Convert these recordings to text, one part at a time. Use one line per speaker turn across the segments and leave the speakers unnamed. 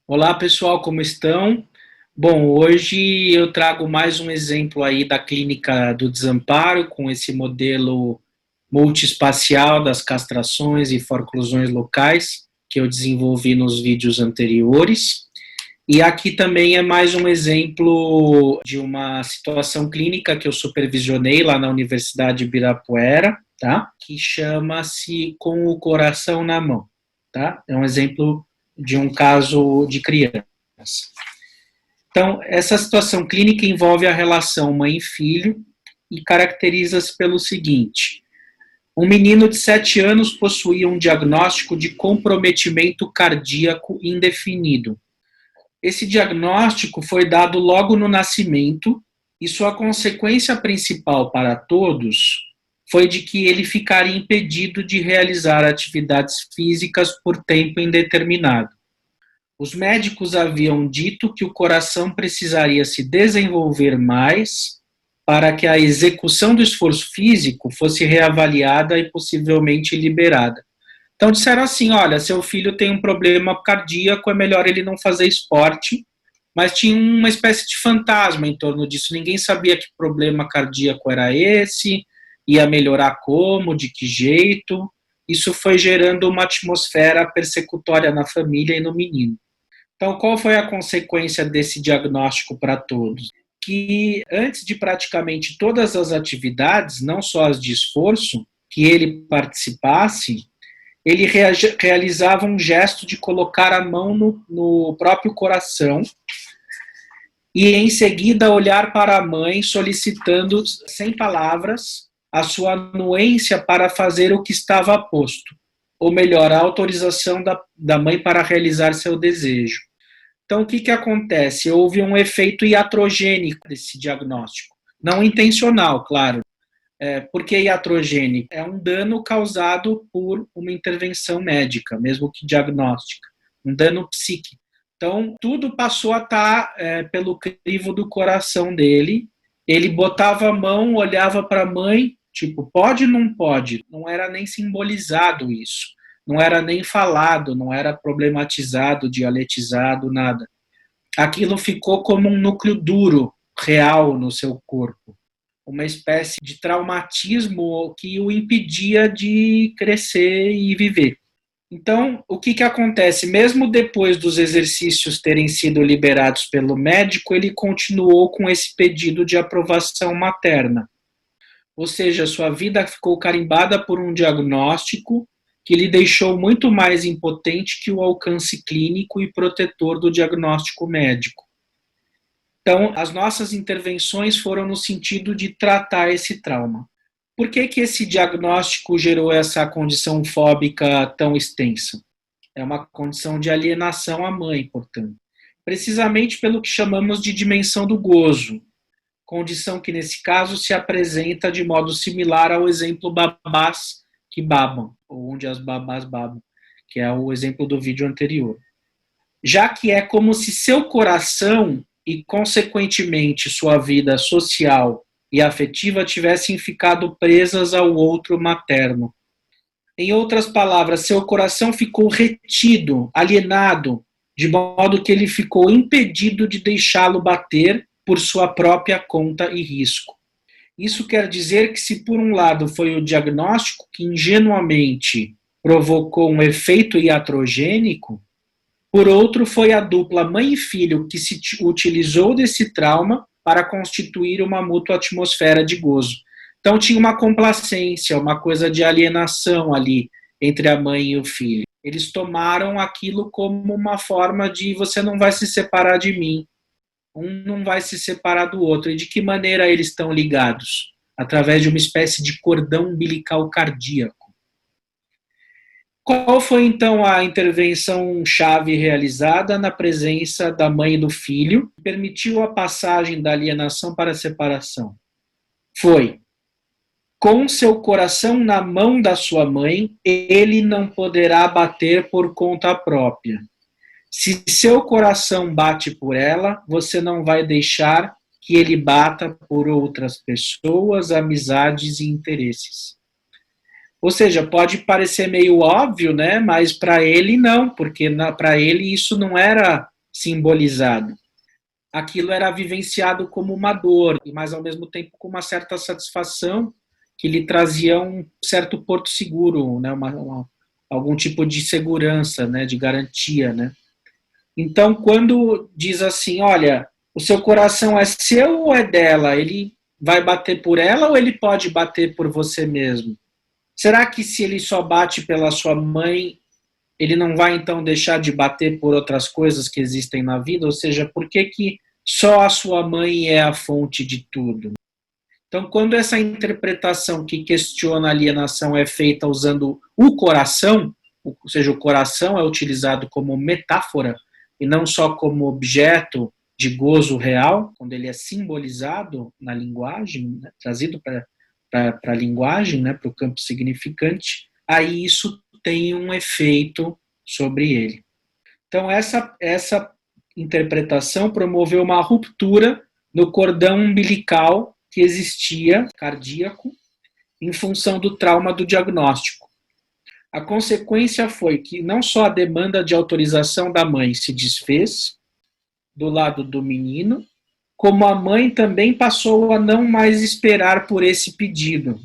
Olá, pessoal, como estão? Bom, hoje eu trago mais um exemplo aí da Clínica do Desamparo, com esse modelo multiespacial das castrações e forclusões locais, que eu desenvolvi nos vídeos anteriores. E aqui também é mais um exemplo de uma situação clínica que eu supervisionei lá na Universidade de Ibirapuera, tá? Que chama-se Com o Coração na Mão, tá? É um exemplo de um caso de criança. Então, essa situação clínica envolve a relação mãe e filho e caracteriza-se pelo seguinte: um menino de 7 anos possuía um diagnóstico de comprometimento cardíaco indefinido. Esse diagnóstico foi dado logo no nascimento e sua consequência principal para todos foi de que ele ficaria impedido de realizar atividades físicas por tempo indeterminado. Os médicos haviam dito que o coração precisaria se desenvolver mais para que a execução do esforço físico fosse reavaliada e possivelmente liberada. Então disseram assim, olha, seu filho tem um problema cardíaco, é melhor ele não fazer esporte, mas tinha uma espécie de fantasma em torno disso, ninguém sabia que problema cardíaco era esse, ia melhorar como, de que jeito. Isso foi gerando uma atmosfera persecutória na família e no menino. Então, qual foi a consequência desse diagnóstico para todos? Que antes de praticamente todas as atividades, não só as de esforço, que ele participasse, ele realizava um gesto de colocar a mão no próprio coração e, em seguida, olhar para a mãe, solicitando, sem palavras, a sua anuência para fazer o que estava posto, ou melhor, a autorização da mãe para realizar seu desejo. Então, o que acontece? Houve um efeito iatrogênico desse diagnóstico. Não intencional, claro. Por que iatrogênico? É um dano causado por uma intervenção médica, mesmo que diagnóstica. Um dano psíquico. Então, tudo passou a estar pelo crivo do coração dele. Ele botava a mão, olhava para a mãe, tipo, pode ou não pode? Não era nem simbolizado isso. Não era nem falado, não era problematizado, dialetizado, nada. Aquilo ficou como um núcleo duro, real no seu corpo. Uma espécie de traumatismo que o impedia de crescer e viver. Então, o que acontece? Mesmo depois dos exercícios terem sido liberados pelo médico, ele continuou com esse pedido de aprovação materna. Ou seja, sua vida ficou carimbada por um diagnóstico que lhe deixou muito mais impotente que o alcance clínico e protetor do diagnóstico médico. Então, as nossas intervenções foram no sentido de tratar esse trauma. Por que esse diagnóstico gerou essa condição fóbica tão extensa? É uma condição de alienação à mãe, portanto. Precisamente pelo que chamamos de dimensão do gozo, condição que, nesse caso, se apresenta de modo similar ao exemplo babás que babam, ou onde as babás babam, que é o exemplo do vídeo anterior. Já que é como se seu coração e, consequentemente, sua vida social e afetiva tivessem ficado presas ao outro materno. Em outras palavras, seu coração ficou retido, alienado, de modo que ele ficou impedido de deixá-lo bater por sua própria conta e risco. Isso quer dizer que, se por um lado foi o diagnóstico que ingenuamente provocou um efeito iatrogênico, por outro foi a dupla mãe e filho que se utilizou desse trauma para constituir uma mútua atmosfera de gozo. Então tinha uma complacência, uma coisa de alienação ali entre a mãe e o filho. Eles tomaram aquilo como uma forma de você não vai se separar de mim, um não vai se separar do outro. E de que maneira eles estão ligados? Através de uma espécie de cordão umbilical cardíaco. Qual foi, então, a intervenção chave realizada na presença da mãe e do filho, que permitiu a passagem da alienação para a separação? Foi: com seu coração na mão da sua mãe, ele não poderá bater por conta própria. Se seu coração bate por ela, você não vai deixar que ele bata por outras pessoas, amizades e interesses. Ou seja, pode parecer meio óbvio, né? Mas para ele não, porque para ele isso não era simbolizado. Aquilo era vivenciado como uma dor, mas ao mesmo tempo com uma certa satisfação que lhe trazia um certo porto seguro, né? Algum tipo de segurança, né? De garantia, né? Então, quando diz assim, olha, o seu coração é seu ou é dela? Ele vai bater por ela ou ele pode bater por você mesmo? Será que se ele só bate pela sua mãe, ele não vai então deixar de bater por outras coisas que existem na vida? Ou seja, por que só a sua mãe é a fonte de tudo? Então, quando essa interpretação que questiona a alienação é feita usando o coração, ou seja, o coração é utilizado como metáfora e não só como objeto de gozo real, quando ele é simbolizado na linguagem, né, trazido para a linguagem, né, para o campo significante, aí isso tem um efeito sobre ele. Então, essa interpretação promoveu uma ruptura no cordão umbilical que existia, cardíaco, em função do trauma do diagnóstico. A consequência foi que não só a demanda de autorização da mãe se desfez do lado do menino, como a mãe também passou a não mais esperar por esse pedido.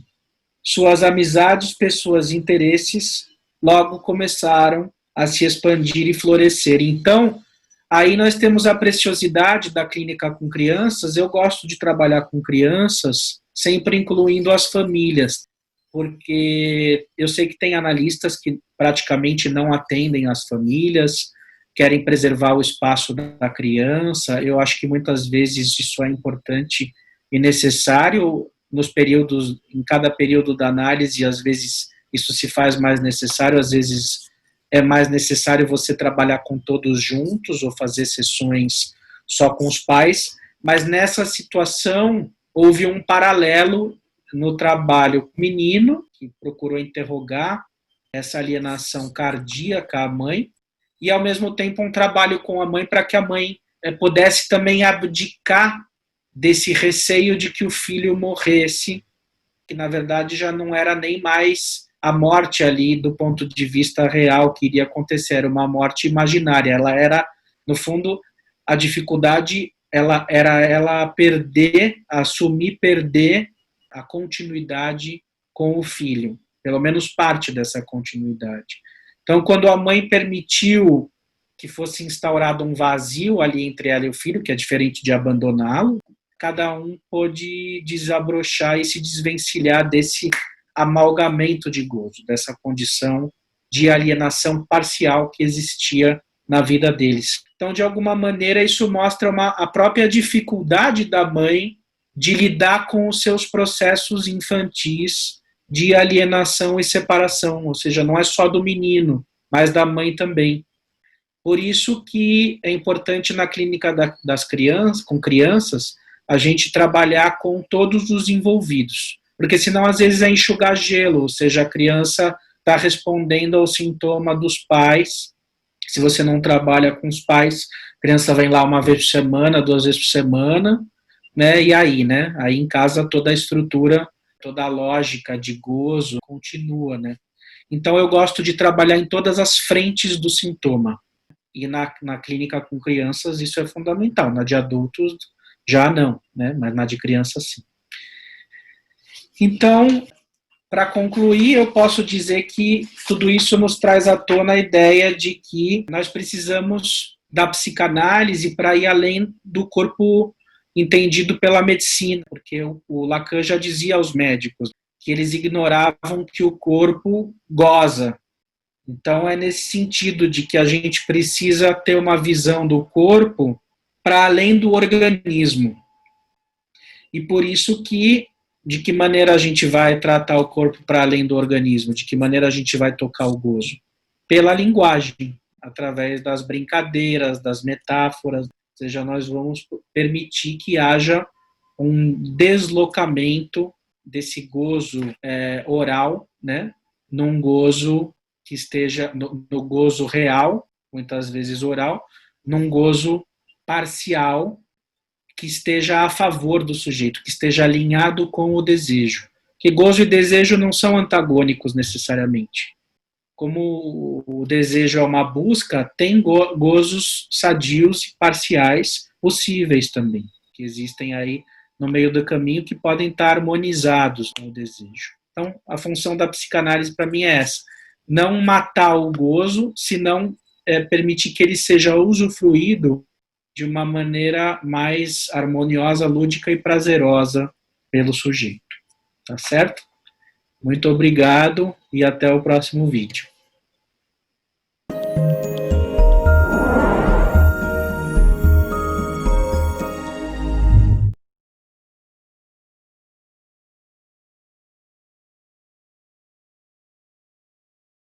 Suas amizades, pessoas e interesses logo começaram a se expandir e florescer. Então, aí nós temos a preciosidade da clínica com crianças. Eu gosto de trabalhar com crianças, sempre incluindo as famílias, porque eu sei que tem analistas que praticamente não atendem as famílias, querem preservar o espaço da criança. Eu acho que muitas vezes isso é importante e necessário nos períodos, em cada período da análise, às vezes isso se faz mais necessário, às vezes é mais necessário você trabalhar com todos juntos ou fazer sessões só com os pais, mas nessa situação houve um paralelo no trabalho com o menino, que procurou interrogar essa alienação cardíaca à mãe, e ao mesmo tempo um trabalho com a mãe para que a mãe pudesse também abdicar desse receio de que o filho morresse, que na verdade já não era nem mais a morte ali do ponto de vista real que iria acontecer, era uma morte imaginária. Ela era, no fundo, a dificuldade era ela assumir perder a continuidade com o filho, pelo menos parte dessa continuidade. Então, quando a mãe permitiu que fosse instaurado um vazio ali entre ela e o filho, que é diferente de abandoná-lo, cada um pôde desabrochar e se desvencilhar desse amalgamento de gozo, dessa condição de alienação parcial que existia na vida deles. Então, de alguma maneira, isso mostra a própria dificuldade da mãe de lidar com os seus processos infantis de alienação e separação, ou seja, não é só do menino, mas da mãe também. Por isso que é importante na clínica das crianças, com crianças, a gente trabalhar com todos os envolvidos, porque senão às vezes é enxugar gelo, ou seja, a criança está respondendo ao sintoma dos pais. Se você não trabalha com os pais, a criança vem lá uma vez por semana, 2 vezes por semana, né? E aí, né? Aí em casa toda a estrutura, toda a lógica de gozo continua, né? Então eu gosto de trabalhar em todas as frentes do sintoma. E na clínica com crianças isso é fundamental. Na de adultos já não, né? Mas na de crianças sim. Então, para concluir, eu posso dizer que tudo isso nos traz à tona a ideia de que nós precisamos da psicanálise para ir além do corpo entendido pela medicina, porque o Lacan já dizia aos médicos que eles ignoravam que o corpo goza. Então é nesse sentido de que a gente precisa ter uma visão do corpo para além do organismo. E por isso que, de que maneira a gente vai tratar o corpo para além do organismo? De que maneira a gente vai tocar o gozo? Pela linguagem, através das brincadeiras, das metáforas. Ou seja, nós vamos permitir que haja um deslocamento desse gozo oral, né, num gozo que esteja no gozo real, muitas vezes oral, num gozo parcial que esteja a favor do sujeito, que esteja alinhado com o desejo. Que gozo e desejo não são antagônicos necessariamente. como o desejo é uma busca, tem gozos sadios e parciais possíveis também, que existem aí no meio do caminho que podem estar harmonizados com o desejo. Então, a função da psicanálise para mim é essa, não matar o gozo, senão permitir que ele seja usufruído de uma maneira mais harmoniosa, lúdica e prazerosa pelo sujeito. Tá certo? Muito obrigado e até o próximo vídeo.